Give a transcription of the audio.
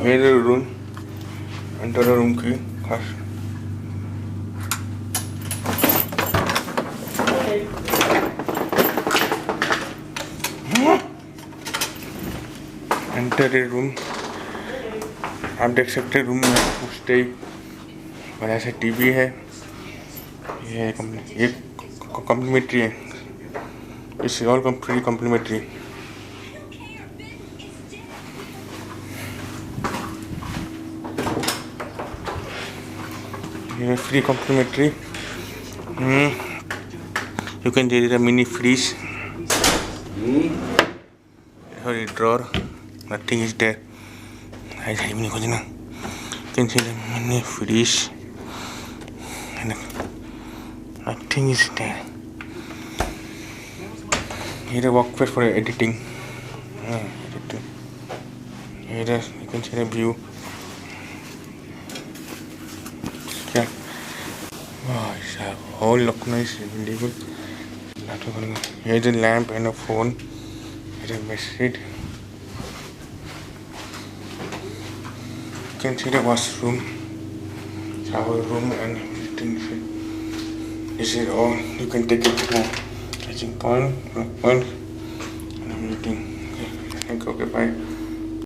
Here is the room. Enter the room key. First. Enter the room. आप देख सकते हैं रूम में घुसते ही बड़ा सा टीवी है। ये कम्प्लीमेंट्री है। It's all free complimentary. ये free complimentary. You can there is a mini fridge. Sorry, drawer. Nothing is there. I have mini खोजना. You can see the mini fridge. Nothing is there. Here a workspace for editing. Here you can see the view. Yeah. Wow, it's a whole Lucknow is really good. Here is a lamp and a phone. Here is a bedsheet. You can see the washroom, shower room, and everything. This is all. You can take it now. Catching point, and everything. Okay, bye.